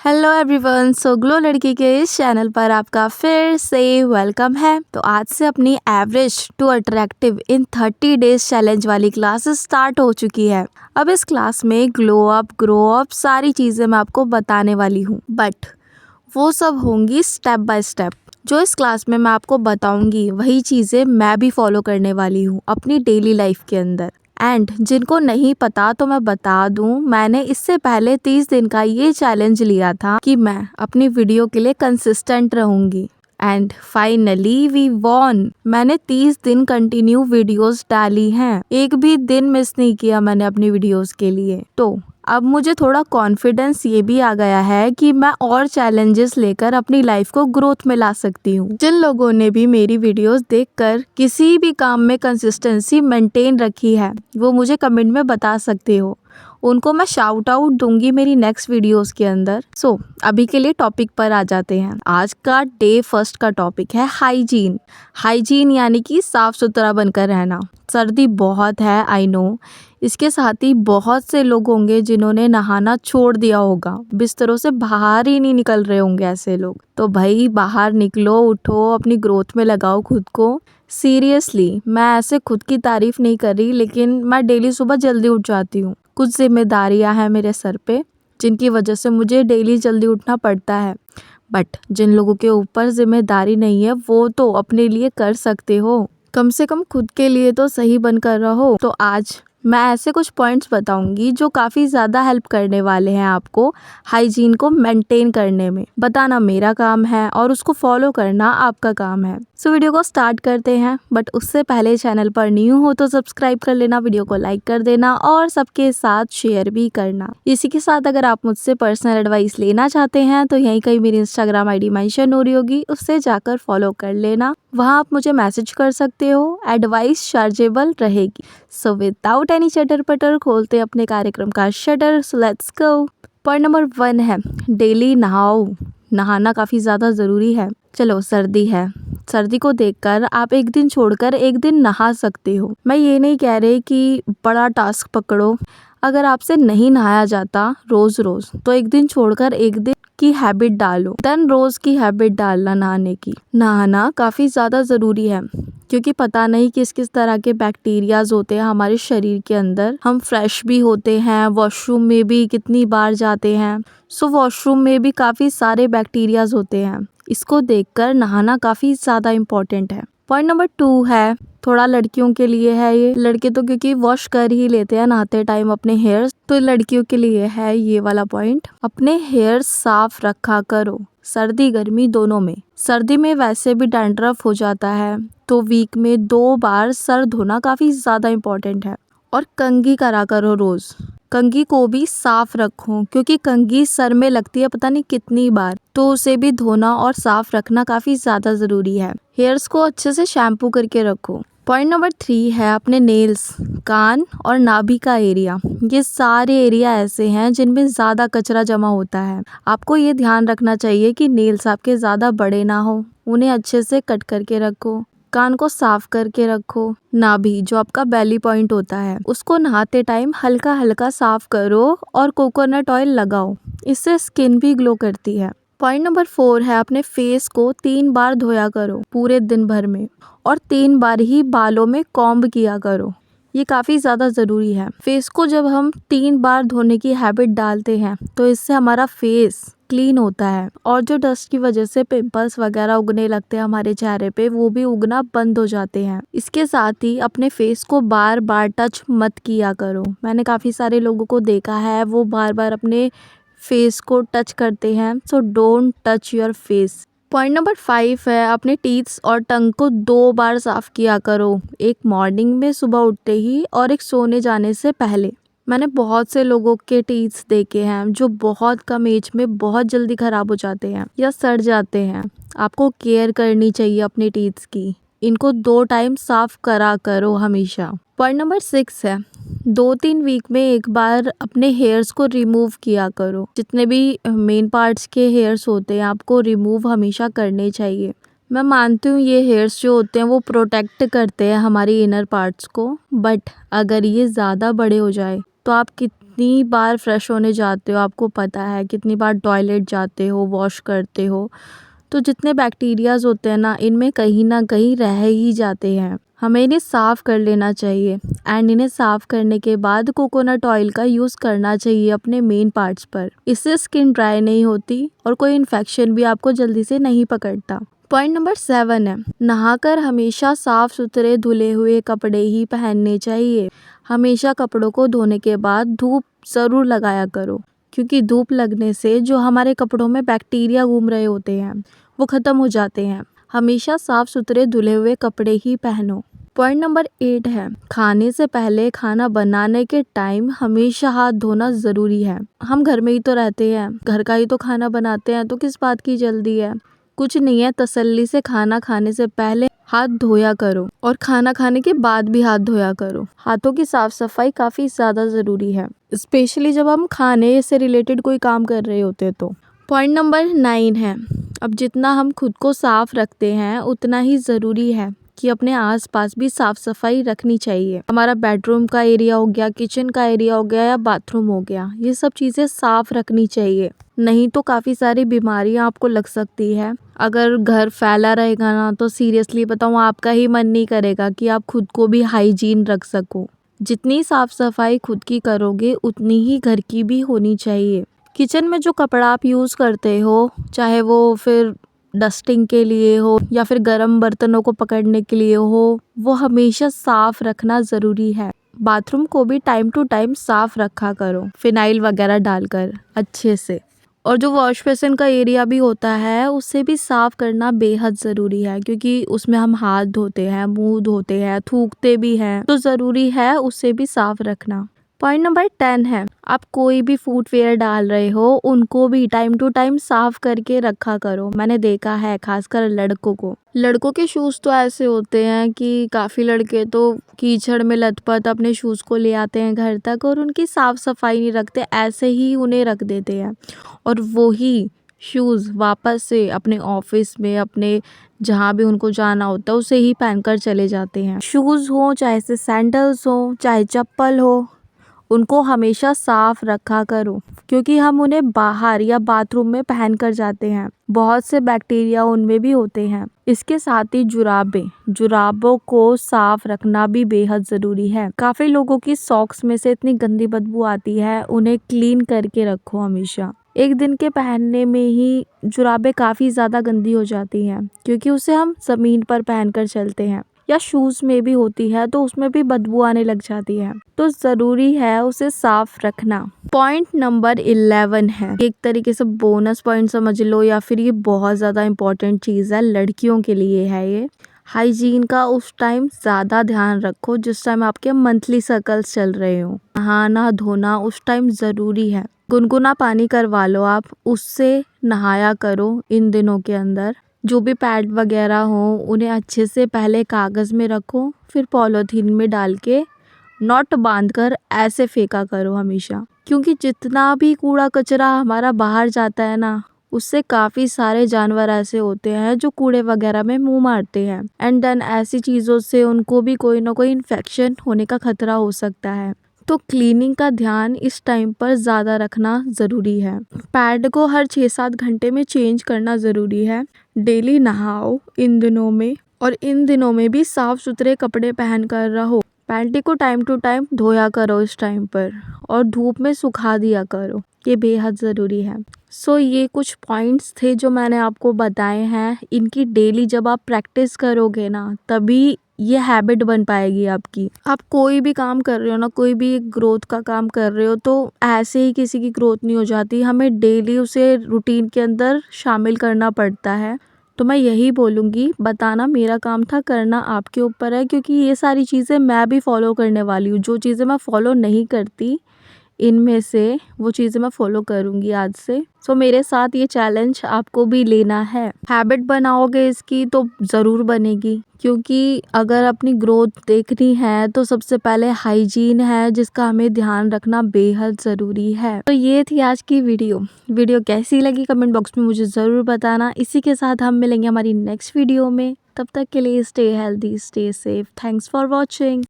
Hello everyone, सो glow लड़की के इस चैनल पर आपका फिर से वेलकम है। तो आज से अपनी average to attractive in 30 days challenge वाली क्लासेस स्टार्ट हो चुकी है। अब इस क्लास में ग्लो अप, ग्रो अप सारी चीज़ें मैं आपको बताने वाली हूँ, बट वो सब होंगी स्टेप बाय स्टेप। जो इस क्लास में मैं आपको बताऊंगी वही चीज़ें मैं भी फॉलो करने वाली हूँ अपनी डेली लाइफ के अंदर। एंड जिनको नहीं पता तो मैं बता दूं, मैंने इससे पहले 30 दिन का ये चैलेंज लिया था कि मैं अपनी वीडियो के लिए कंसिस्टेंट रहूंगी। And finally we won. मैंने 30 दिन कंटिन्यू वीडियोस डाली हैं, एक भी दिन मिस नहीं किया मैंने अपनी वीडियोस के लिए। तो अब मुझे थोड़ा कॉन्फिडेंस ये भी आ गया है कि मैं और चैलेंजेस लेकर अपनी लाइफ को ग्रोथ में ला सकती हूँ। जिन लोगों ने भी मेरी वीडियोस देखकर किसी भी काम में कंसिस्टेंसी मेंटेन रखी है वो मुझे कमेंट में बता सकते हो, उनको मैं शाउट आउट दूंगी मेरी नेक्स्ट वीडियोस के अंदर। सो अभी के लिए टॉपिक पर आ जाते हैं। आज का डे फर्स्ट का टॉपिक है हाइजीन। हाइजीन यानी कि साफ सुथरा बनकर रहना। सर्दी बहुत है, आई नो। इसके साथ ही बहुत से लोग होंगे जिन्होंने नहाना छोड़ दिया होगा, बिस्तरों से बाहर ही नहीं निकल रहे होंगे ऐसे लोग। तो भाई बाहर निकलो, उठो, अपनी ग्रोथ में लगाओ खुद को। सीरियसली मैं ऐसे खुद की तारीफ नहीं कर रही, लेकिन मैं डेली सुबह जल्दी उठ जाती हूँ। कुछ जिम्मेदारियां हैं मेरे सर पे जिनकी वजह से मुझे डेली जल्दी उठना पड़ता है। बट जिन लोगों के ऊपर जिम्मेदारी नहीं है वो तो अपने लिए कर सकते हो, कम से कम खुद के लिए तो सही बनकर रहो। तो आज मैं ऐसे कुछ पॉइंट्स बताऊंगी जो काफ़ी ज़्यादा हेल्प करने वाले हैं आपको हाइजीन को मेंटेन करने में। बताना मेरा काम है और उसको फॉलो करना आपका काम है। सो वीडियो को स्टार्ट करते हैं, बट उससे पहले चैनल पर न्यू हो तो सब्सक्राइब कर लेना, वीडियो को लाइक कर देना और सबके साथ शेयर भी करना। इसी के साथ अगर आप मुझसे पर्सनल एडवाइस लेना चाहते हैं तो यहीं कहीं मेरी इंस्टाग्राम आईडी मेंशन हो रही होगी, उससे जाकर फॉलो कर लेना। वहाँ आप मुझे मैसेज कर सकते हो, एडवाइस चार्जेबल रहेगी। सो विदाउट एनी चटर पटर खोलते हैं अपने कार्यक्रम का shutter. So let's go. Point number 1 है डेली नहाओ। नहाना काफ़ी ज़्यादा ज़रूरी है। चलो सर्दी है, सर्दी को देखकर आप एक दिन छोड़कर एक दिन नहा सकते हो। मैं ये नहीं कह रही कि बड़ा टास्क पकड़ो। अगर आपसे नहीं नहाया जाता रोज रोज तो एक दिन छोड़कर एक दिन की हैबिट डालो, देन रोज की हैबिट डालना नहाने की। नहाना काफ़ी ज़्यादा ज़रूरी है क्योंकि पता नहीं किस किस तरह के बैक्टीरियाज होते हैं हमारे शरीर के अंदर। हम फ्रेश भी होते हैं, वॉशरूम में भी कितनी बार जाते हैं, सो वॉशरूम में भी काफ़ी सारे बैक्टीरियाज होते हैं। इसको देखकर नहाना काफ़ी ज़्यादा इम्पोर्टेंट है। पॉइंट नंबर 2 है, थोड़ा लड़कियों के लिए है ये। लड़के तो क्योंकि वॉश कर ही लेते हैं नहाते टाइम अपने हेयर्स, तो लड़कियों के लिए है ये वाला पॉइंट। अपने हेयर साफ रखा करो, सर्दी गर्मी दोनों में। सर्दी में वैसे भी डैंड्रफ हो जाता है, तो वीक में 2 बार सर धोना काफ़ी ज़्यादा इम्पोर्टेंट है। और कंघी करा करो रोज़। कंघी को भी साफ रखो क्योंकि कंघी सर में लगती है पता नहीं कितनी बार, तो उसे भी धोना और साफ रखना काफ़ी ज़्यादा ज़रूरी है। हेयर्स को अच्छे से शैम्पू करके रखो। पॉइंट नंबर 3 है अपने नेल्स, कान और नाभि का एरिया। ये सारे एरिया ऐसे हैं जिनमें ज़्यादा कचरा जमा होता है। आपको ये ध्यान रखना चाहिए कि नेल्स आपके ज़्यादा बड़े ना हो, उन्हें अच्छे से कट करके रखो। कान को साफ करके रखो। नाभि जो आपका बेली पॉइंट होता है उसको नहाते टाइम हल्का हल्का साफ करो और कोकोनट ऑयल लगाओ, इससे स्किन भी ग्लो करती है। पॉइंट नंबर 4 है अपने फेस को 3 बार धोया करो पूरे दिन भर में, और 3 बार ही बालों में कॉम्ब किया करो। ये काफ़ी ज़्यादा ज़रूरी है। फेस को जब हम 3 बार धोने की हैबिट डालते हैं तो इससे हमारा फेस क्लीन होता है और जो डस्ट की वजह से पिंपल्स वगैरह उगने लगते हैं हमारे चेहरे पे, वो भी उगना बंद हो जाते हैं। इसके साथ ही अपने फेस को बार बार टच मत किया करो। मैंने काफ़ी सारे लोगों को देखा है वो बार बार अपने फेस को टच करते हैं, so don't touch your face. Point number 5 है अपने टीथ्स और टंग को 2 बार साफ किया करो, एक मॉर्निंग में सुबह उठते ही और एक सोने जाने से पहले। मैंने बहुत से लोगों के टीथ्स देखे हैं जो बहुत कम एज में बहुत जल्दी खराब हो जाते हैं या सड़ जाते हैं। आपको केयर करनी चाहिए अपने टीथ्स की, इनको 2 टाइम साफ करा करो हमेशा। पॉइंट नंबर 6 है 2-3 वीक में एक बार अपने हेयर्स को रिमूव किया करो। जितने भी मेन पार्ट्स के हेयर्स होते हैं आपको रिमूव हमेशा करने चाहिए। मैं मानती हूँ ये हेयर्स जो होते हैं वो प्रोटेक्ट करते हैं हमारी इनर पार्ट्स को, बट अगर ये ज़्यादा बड़े हो जाए तो आप कितनी बार फ्रेश होने जाते हो आपको पता है, कितनी बार टॉयलेट जाते हो, वॉश करते हो, तो जितने बैक्टीरियाज होते हैं ना, इनमें कहीं ना कहीं रह ही जाते हैं। हमें इन्हें साफ़ कर लेना चाहिए एंड इन्हें साफ़ करने के बाद कोकोनट ऑयल का यूज़ करना चाहिए अपने मेन पार्ट्स पर। इससे स्किन ड्राई नहीं होती और कोई इन्फेक्शन भी आपको जल्दी से नहीं पकड़ता। पॉइंट नंबर 7 है, नहाकर हमेशा साफ सुथरे धुले हुए कपड़े ही पहनने चाहिए। हमेशा कपड़ों को धोने के बाद धूप ज़रूर लगाया करो, क्योंकि धूप लगने से जो हमारे कपड़ों में बैक्टीरिया घूम रहे होते हैं वो ख़त्म हो जाते हैं। हमेशा साफ सुथरे धुले हुए कपड़े ही पहनो। पॉइंट नंबर 8 है, खाने से पहले खाना बनाने के टाइम हमेशा हाथ धोना ज़रूरी है। हम घर में ही तो रहते हैं, घर का ही तो खाना बनाते हैं, तो किस बात की जल्दी है। कुछ नहीं है, तसल्ली से खाना खाने से पहले हाथ धोया करो और खाना खाने के बाद भी हाथ धोया करो। हाथों की साफ सफाई काफ़ी ज़्यादा ज़रूरी है, स्पेशली जब हम खाने से रिलेटेड कोई काम कर रहे होते हैं तो। पॉइंट नंबर 9 है, अब जितना हम खुद को साफ रखते हैं उतना ही ज़रूरी है कि अपने आसपास भी साफ सफाई रखनी चाहिए। हमारा बेडरूम का एरिया हो गया, किचन का एरिया हो गया या बाथरूम हो गया, ये सब चीज़ें साफ रखनी चाहिए, नहीं तो काफ़ी सारी बीमारियां आपको लग सकती है। अगर घर फैला रहेगा ना, तो सीरियसली बताऊँ, आपका ही मन नहीं करेगा कि आप खुद को भी हाइजीन रख सको। जितनी साफ सफाई खुद की करोगे उतनी ही घर की भी होनी चाहिए। किचन में जो कपड़ा आप यूज़ करते हो, चाहे वो फिर डस्टिंग के लिए हो या फिर गर्म बर्तनों को पकड़ने के लिए हो, वो हमेशा साफ रखना ज़रूरी है। बाथरूम को भी टाइम टू टाइम साफ रखा करो, फिनाइल वगैरह डालकर अच्छे से। और जो वॉश बेसिन का एरिया भी होता है उसे भी साफ करना बेहद ज़रूरी है, क्योंकि उसमें हम हाथ धोते हैं, मुंह धोते हैं, थूकते भी हैं, तो ज़रूरी है उसे भी साफ रखना। पॉइंट नंबर 10 है, आप कोई भी फुटवेयर डाल रहे हो उनको भी टाइम टू टाइम साफ करके रखा करो। मैंने देखा है खासकर लड़कों के शूज़ तो ऐसे होते हैं कि काफ़ी लड़के तो कीचड़ में लथपथ अपने शूज़ को ले आते हैं घर तक और उनकी साफ सफाई नहीं रखते, ऐसे ही उन्हें रख देते हैं और वही शूज़ वापस से अपने ऑफिस में, अपने जहाँ भी उनको जाना होता है उसे ही पहनकर चले जाते हैं। शूज़ हो, चाहे से सैंडल्स हो, चाहे चप्पल हो, उनको हमेशा साफ रखा करो, क्योंकि हम उन्हें बाहर या बाथरूम में पहन कर जाते हैं, बहुत से बैक्टीरिया उनमें भी होते हैं। इसके साथ ही जुराबों को साफ रखना भी बेहद ज़रूरी है। काफ़ी लोगों की सॉक्स में से इतनी गंदी बदबू आती है, उन्हें क्लीन करके रखो हमेशा। एक दिन के पहनने में ही जुराबें काफ़ी ज़्यादा गंदी हो जाती हैं, क्योंकि उसे हम ज़मीन पर पहन कर चलते हैं, या शूज़ में भी होती है तो उसमें भी बदबू आने लग जाती है, तो ज़रूरी है उसे साफ रखना। पॉइंट नंबर 11 है, एक तरीके से बोनस पॉइंट समझ लो, या फिर ये बहुत ज़्यादा इम्पोर्टेंट चीज़ है, लड़कियों के लिए है ये। हाइजीन का उस टाइम ज़्यादा ध्यान रखो जिस टाइम आपके मंथली सर्कल्स चल रहे हो। नहाना धोना उस टाइम ज़रूरी है। गुनगुना पानी करवा लो आप, उससे नहाया करो इन दिनों के अंदर। जो भी पैड वगैरह हो उन्हें अच्छे से पहले कागज़ में रखो, फिर पॉलीथीन में डाल के नॉट बांधकर ऐसे फेंका करो हमेशा, क्योंकि जितना भी कूड़ा कचरा हमारा बाहर जाता है ना, उससे काफ़ी सारे जानवर ऐसे होते हैं जो कूड़े वगैरह में मुंह मारते हैं, एंड देन ऐसी चीज़ों से उनको भी कोई ना कोई इन्फेक्शन होने का खतरा हो सकता है। तो क्लीनिंग का ध्यान इस टाइम पर ज़्यादा रखना ज़रूरी है। पैड को हर 6-7 घंटे में चेंज करना ज़रूरी है। डेली नहाओ इन दिनों में, और इन दिनों में भी साफ़ सुथरे कपड़े पहन कर रहो। पैंटी को टाइम टू टाइम धोया करो इस टाइम पर, और धूप में सुखा दिया करो, ये बेहद ज़रूरी है। सो ये कुछ पॉइंट्स थे जो मैंने आपको बताए हैं। इनकी डेली जब आप प्रैक्टिस करोगे ना, तभी ये हैबिट बन पाएगी आपकी। आप कोई भी काम कर रहे हो ना, कोई भी ग्रोथ का काम कर रहे हो, तो ऐसे ही किसी की ग्रोथ नहीं हो जाती, हमें डेली उसे रूटीन के अंदर शामिल करना पड़ता है। तो मैं यही बोलूँगी, बताना मेरा काम था, करना आपके ऊपर है, क्योंकि ये सारी चीज़ें मैं भी फॉलो करने वाली हूँ। जो चीज़ें मैं फॉलो नहीं करती, इनमें से वो चीज़ें मैं फॉलो करूँगी आज से। सो मेरे साथ ये चैलेंज आपको भी लेना है। हैबिट बनाओगे इसकी तो ज़रूर बनेगी, क्योंकि अगर अपनी ग्रोथ देखनी है तो सबसे पहले हाइजीन है जिसका हमें ध्यान रखना बेहद ज़रूरी है। तो ये थी आज की वीडियो कैसी लगी कमेंट बॉक्स में मुझे ज़रूर बताना। इसी के साथ हम मिलेंगे हमारी नेक्स्ट वीडियो में। तब तक के लिए stay healthy, stay safe. Thanks for watching.